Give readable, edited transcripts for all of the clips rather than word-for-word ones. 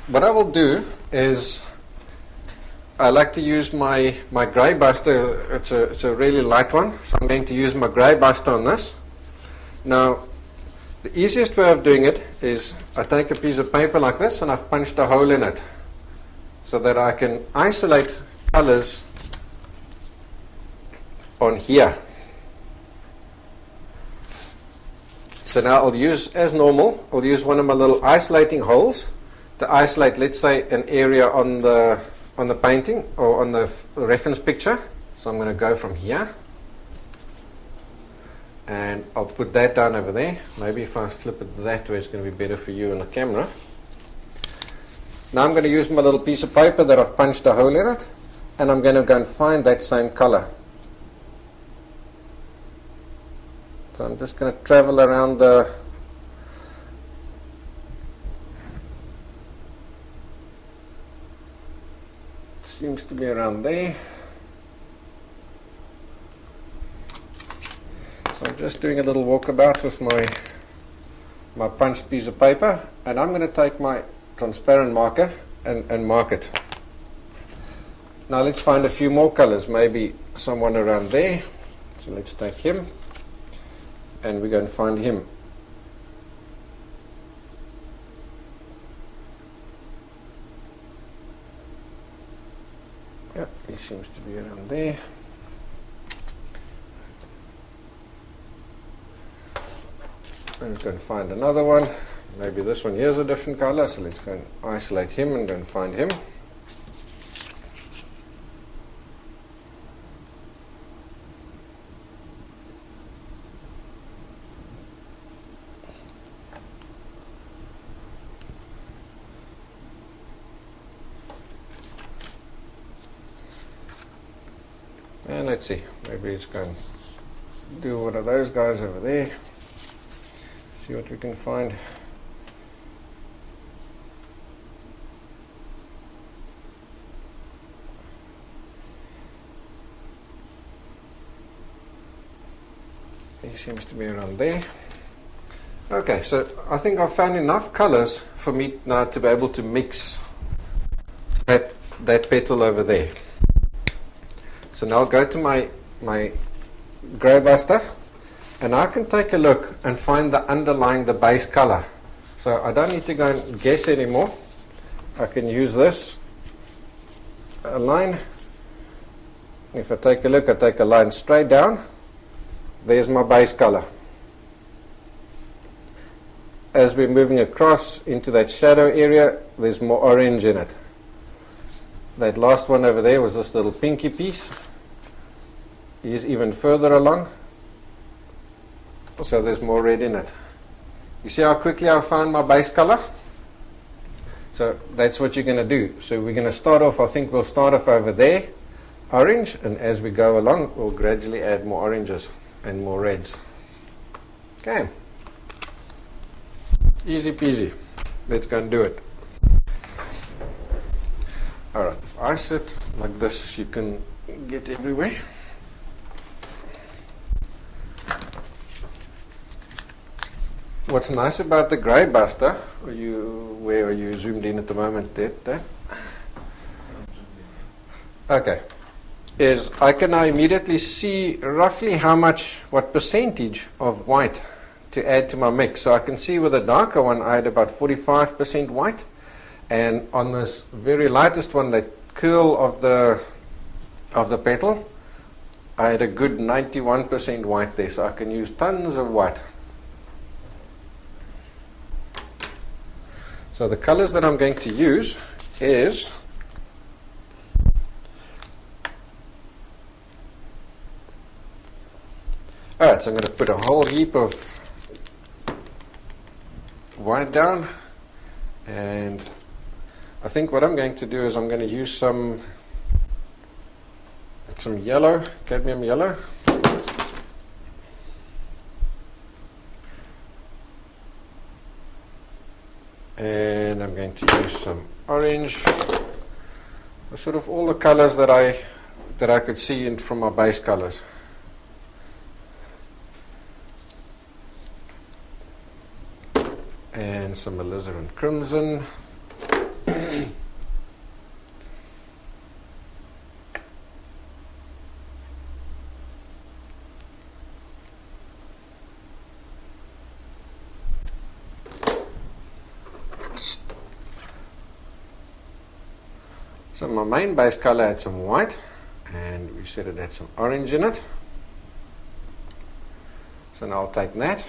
what I will do is I like to use my grey buster. It's a really light one, so I'm going to use my grey buster on this. Now, the easiest way of doing it is I take a piece of paper like this and I've punched a hole in it so that I can isolate colors on here. So now I'll use, as normal, I'll use one of my little isolating holes to isolate, let's say, an area on the painting or on the reference picture. So I'm going to go from here. And I'll put that down over there. Maybe if I flip it that way, it's going to be better for you on the camera. Now I'm going to use my little piece of paper that I've punched a hole in it, and I'm going to go and find that same color. So I'm just going to travel around the seems to be around there. So I'm just doing a little walkabout with my punched piece of paper, and I'm going to take my transparent marker and mark it. Now let's find a few more colors, maybe someone around there. So let's take him, and we're going to find him. Yeah, he seems to be around there. I'm going to find another one. Maybe this one here is a different color, so let's go and isolate him and go and find him. And let's see, maybe it's going to do one of those guys over there. See what we can find. He seems to be around there. Okay, so I think I've found enough colors for me now to be able to mix that petal over there. So now I'll go to my grey buster, and I can take a look and find the base color. So I don't need to go and guess anymore. I can use this line. If I take a look, I take a line straight down. There's my base color. As we're moving across into that shadow area, there's more orange in it. That last one over there was this little pinky piece. He's even further along. So there's more red in it. You see how quickly I found my base color? So that's what you're going to do. So we're going to start off, I think we'll start off over there, orange, and as we go along, we'll gradually add more oranges and more reds. Okay. Easy peasy. Let's go and do it. Alright, if I sit like this, you can get everywhere. What's nice about the grey buster, where are you zoomed in at the moment, there? Okay, is I can now immediately see roughly what percentage of white to add to my mix. So I can see with the darker one I had about 45% white, and on this very lightest one, that curl of the petal, I had a good 91% white there, so I can use tons of white. So the colors that I'm going to use is alright, so I'm going to put a whole heap of white down, and I think what I'm going to do is I'm going to use some yellow, cadmium yellow. And I'm going to use some orange, sort of all the colors that I could see from my base colors. And some alizarin crimson. So my main base color had some white, and we said it had some orange in it. So now I'll take that.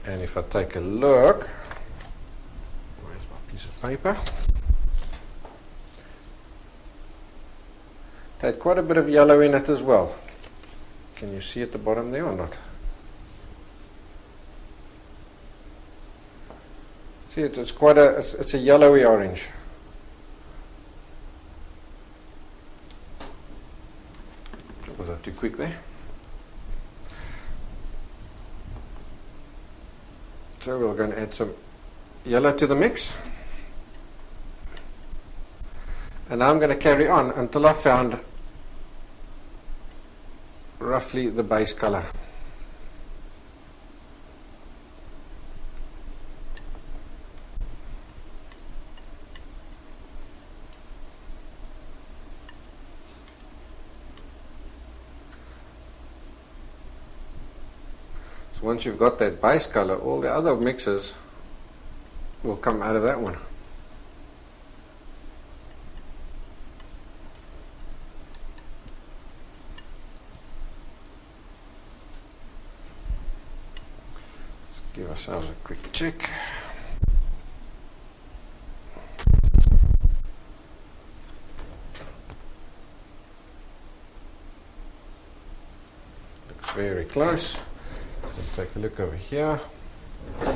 And if I take a look, where's my piece of paper? It had quite a bit of yellow in it as well. Can you see at the bottom there or not? See, it's quite it's a yellowy orange. Was that too quick there? So we're going to add some yellow to the mix. And now I'm going to carry on until I found roughly the base color. So once you've got that base color, all the other mixes will come out of that one. Let's give ourselves a quick check. Looks very close. So take a look over here. All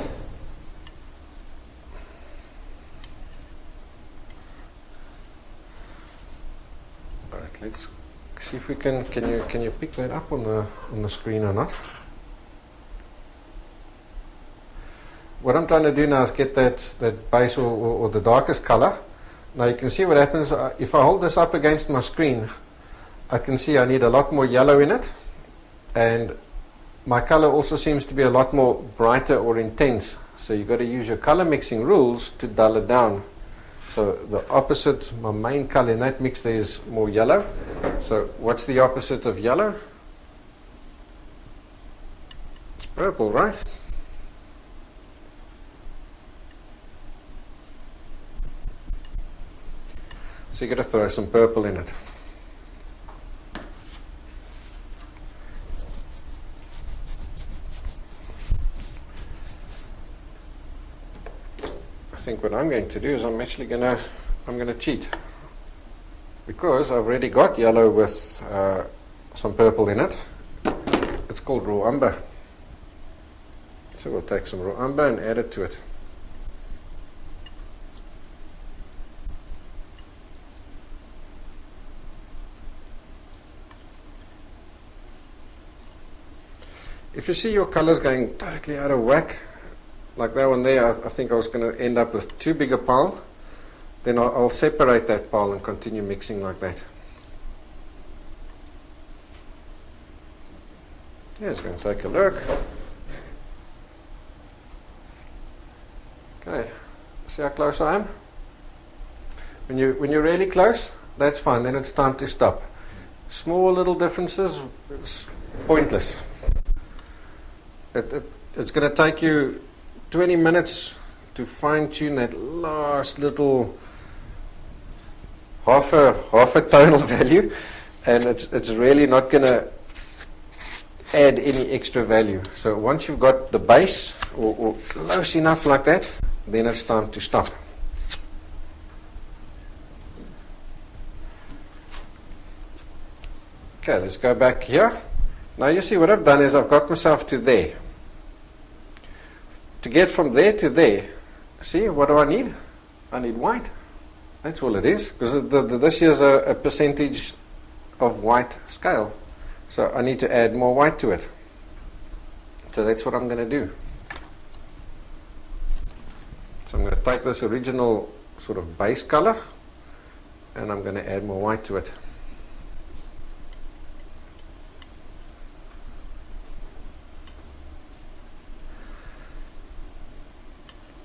right, let's see if we can you pick that up on the screen or not? What I'm trying to do now is get that base or the darkest color. Now you can see what happens if I hold this up against my screen. I can see I need a lot more yellow in it, and my color also seems to be a lot more brighter or intense. So you've got to use your color mixing rules to dull it down. So the opposite, my main color in that mix there is more yellow. So what's the opposite of yellow? It's purple, right? So you've got to throw some purple in it. I think what I'm going to do is I'm going to cheat, because I've already got yellow with some purple in it. It's called raw umber. So we'll take some raw umber and add it to it. If you see your colors going totally out of whack, like that one there, I think I was going to end up with too big a pile. Then I'll separate that pile and continue mixing like that. Yeah, just going to take a look. Okay, see how close I am? When you're really close, that's fine. Then it's time to stop. Small little differences, it's pointless. It's going to take you 20 minutes to fine-tune that last little half a tonal value, and it's really not going to add any extra value. So once you've got the base or close enough like that, then it's time to stop. Okay, let's go back here. Now you see what I've done is I've got myself to there. To get from there to there, see, what do I need? I need white. That's all it is, because this is a percentage of white scale. So I need to add more white to it. So that's what I'm going to do. So I'm going to take this original sort of base color, and I'm going to add more white to it.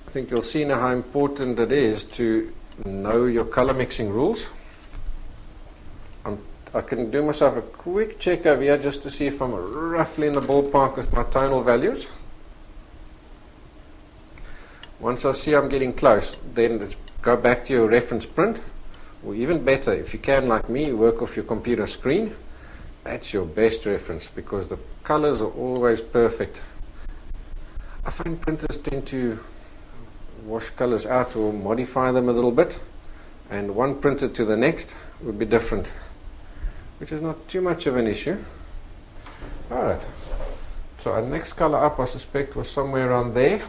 I think you'll see now how important it is to know your color mixing rules. I can do myself a quick check over here just to see if I'm roughly in the ballpark with my tonal values. Once I see I'm getting close, then let's go back to your reference print, or even better, if you can, like me, work off your computer screen. That's your best reference because the colors are always perfect. I find printers tend to wash colors out or modify them a little bit, and one printer to the next would be different, which is not too much of an issue. Alright, so our next color up I suspect was somewhere around there.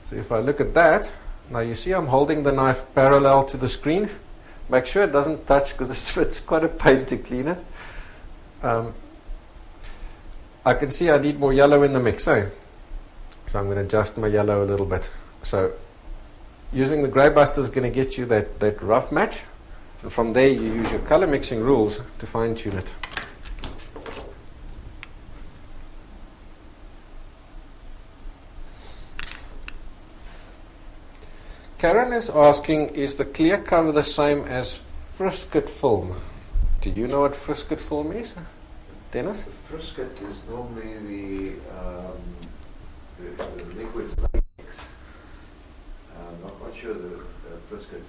So if I look at that, now you see I'm holding the knife parallel to the screen. Make sure it doesn't touch because it's quite a pain to clean it. I can see I need more yellow in the mix, so I'm going to adjust my yellow a little bit. So using the grey buster is going to get you that rough match, and from there you use your color mixing rules to fine tune it. Karen is asking, is the clear cover the same as frisket film? Do you know what frisket film is, Dennis? Frisket is normally the liquid latex. I'm not sure the frisket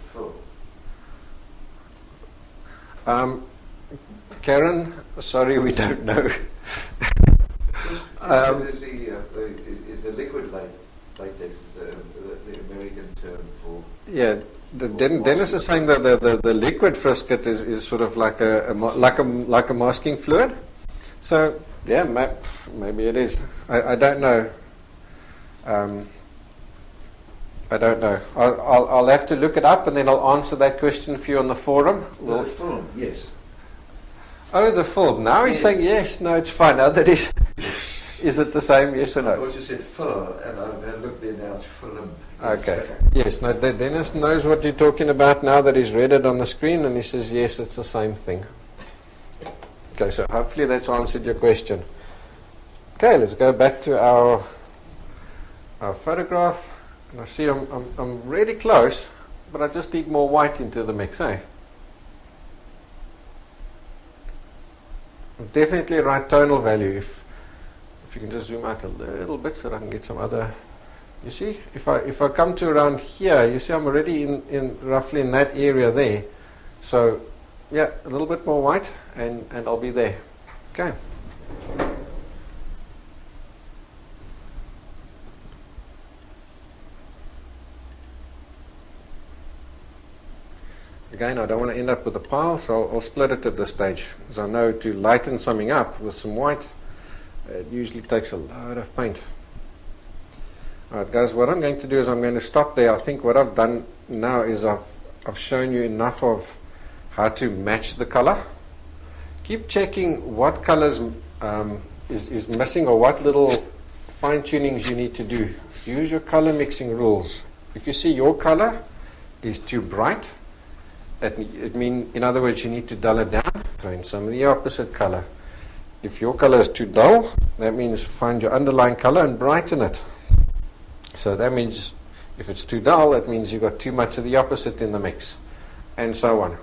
film. Karen, sorry, we don't know. Is the liquid latex is the American term for? Yeah, Dennis is saying that the liquid frisket is sort of like a masking fluid. So yeah, maybe it is. I don't know. I don't know. I'll have to look it up and then I'll answer that question for you on the forum. The film, yes. Oh, the film. Now he's saying yes. No, it's fine. Now that is it the same? Yes or no? I thought you said film, and I've had a look there now. It's film. Okay. Yes. No. Dennis knows what you're talking about now that he's read it on the screen, and he says yes, it's the same thing. Okay. So hopefully that's answered your question. Okay. Let's go back to our photograph. And I see I'm really close, but I just need more white into the mix, eh? Definitely right tonal value. If you can just zoom out a little bit so that I can get some other. You see, if I come to around here, you see I'm already in roughly in that area there. So yeah, a little bit more white and I'll be there. Okay. Again, I don't want to end up with a pile, so I'll split it at this stage. Because I know to lighten something up with some white, it usually takes a lot of paint. Alright guys, what I'm going to do is I'm going to stop there. I think what I've done now is I've shown you enough of how to match the color. Keep checking what colors is missing or what little fine tunings you need to do. Use your color mixing rules. If you see your color is too bright, it means, in other words, you need to dull it down, throw in some of the opposite color. If your color is too dull, that means find your underlying color and brighten it. So that means if it's too dull, that means you've got too much of the opposite in the mix, and so on.